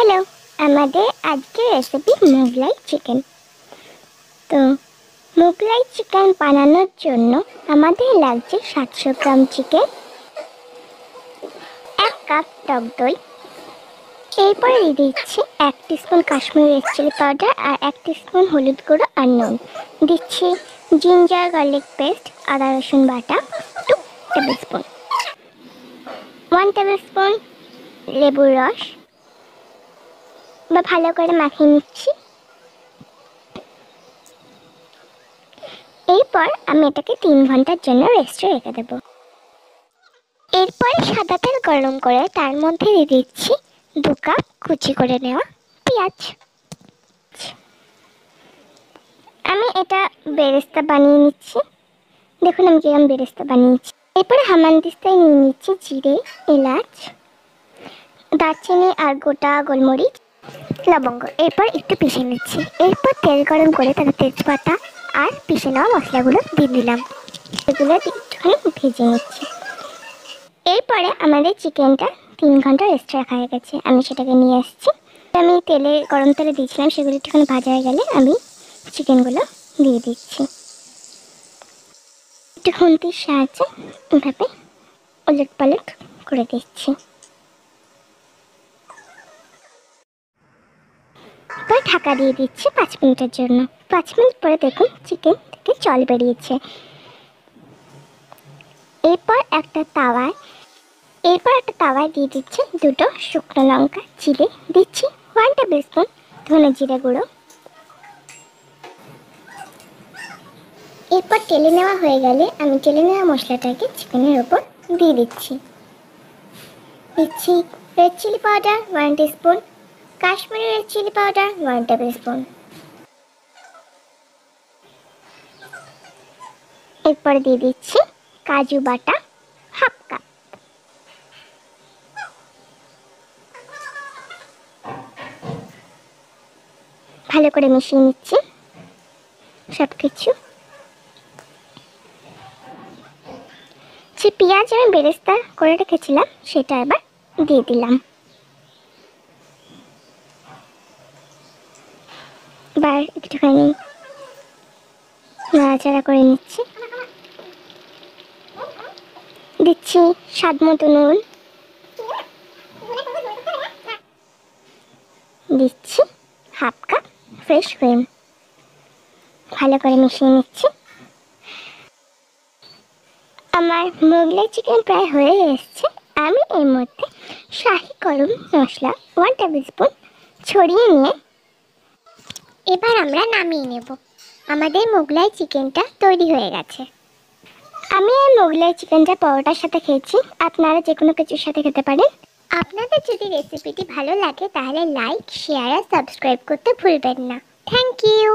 Hello, আমাদের আজকের recipe Mughlai chicken. তো মুগলাই চিকেন বানানোর জন্য আমাদের লাগছে 700 গ্রাম চিকেন, 1 কাপ টক দই, এরপরে দিয়ে দিচ্ছি 1 teaspoon Kashmiri red chilli powder আর 1 টিস্পুন হলুদ গুঁড়ো আর নুন। দিচ্ছি জিঞ্জার গার্লিক পেস্ট, আদা রসুন বাটা 2 টেবিল স্পুন, 1 টেবিল স্পুন লেবুর রস বা ভালো করে মাখিয়ে নিচ্ছি। এরপর আমি এটাকে 3 ঘন্টার জন্য রেস্টে রেখে দেব। এরপরে সাদা তেল গরম করে তার মধ্যে দিয়ে দিচ্ছি 2 কাপ কুচি করে নেওয়া পেঁয়াজ। আমি এটা বেরেস্তা বানিয়ে নিচ্ছি, দেখুন আমি কিরকম বেরেস্তা বানিয়েছি। এরপরে হামানদিস্তায় নিয়ে নিচ্ছি জিরে, এলাচ, দারচিনি আর গোটা গোলমরিচ, লবঙ্গ। এরপর একটু পিষে নিচ্ছি। এরপর তেল গরম করে তাতে তেজপাতা আর পিষে নেওয়া মশলাগুলো দিয়ে দিলাম, এগুলো একটুখানি ভেজে নিচ্ছি। এরপরে আমাদের চিকেনটা 3 ঘন্টা রেস্টে রাখা হয়ে গেছে, আমি সেটাকে নিয়ে এসেছি। আমি গরম তেলে দিয়েছিলাম, সেগুলো একটুখানি ভাজা হয়ে গেলে আমি চিকেনগুলো দিয়ে দিচ্ছি। একটু খুন্তির সাহায্যে এভাবে ওলট পালট করে দিচ্ছি। এবার ঢাকা দিয়ে দিচ্ছি 5 মিনিটের জন্য। 5 মিনিট পরে দেখুন চিকেন থেকে জল বেরিয়েছে। এরপর একটা তাওয়ায় দিয়ে দিচ্ছি 2টো শুকনো লঙ্কা চিড়ে, দিচ্ছি 1 টেবিল স্পুন ধনে জিরে গুঁড়ো। এরপর টেলে নেওয়া হয়ে গেলে আমি টেলে নেওয়া মশলাটাকে চিকেনের ওপর দিয়ে দিচ্ছি। Red chilli powder 1 teaspoon, Kashmiri red chilli powder 1 tablespoon. এরপরে দিয়ে দিচ্ছি কাজু বাটা 1/2 কাপ। ভালো করে মিশিয়ে নিচ্ছি সব কিছু। যে পেঁয়াজ আমি বেরেস্তা করে রেখেছিলাম সেটা এবার দিয়ে দিলাম। এবার একটুখানি নাড়াচাড়া করে নিচ্ছি। দিচ্ছি স্বাদ মতো নুন, দিচ্ছি 1/2 কাপ ফ্রেশ ক্রিম। ভালো করে মিশিয়ে নিচ্ছি। আমার মোগলাই চিকেন প্রায় হয়ে এসছে। আমি এর মধ্যে শাহি গরম মশলা 1 টেবিল স্পুন ছড়িয়ে নিয়ে এবার আমরা নামিয়ে নেব। আমাদের মোগলাই চিকেনটা তৈরি হয়ে গেছে। আমি এই মোগলাই চিকেনটা পরোটার সাথে খেয়েছি, আপনারা যে কোনো কিছুর সাথে খেতে পারেন। আপনাদের যদি রেসিপিটি ভালো লাগে তাহলে লাইক, শেয়ার আর সাবস্ক্রাইব করতে ভুলবেন না। Thank you.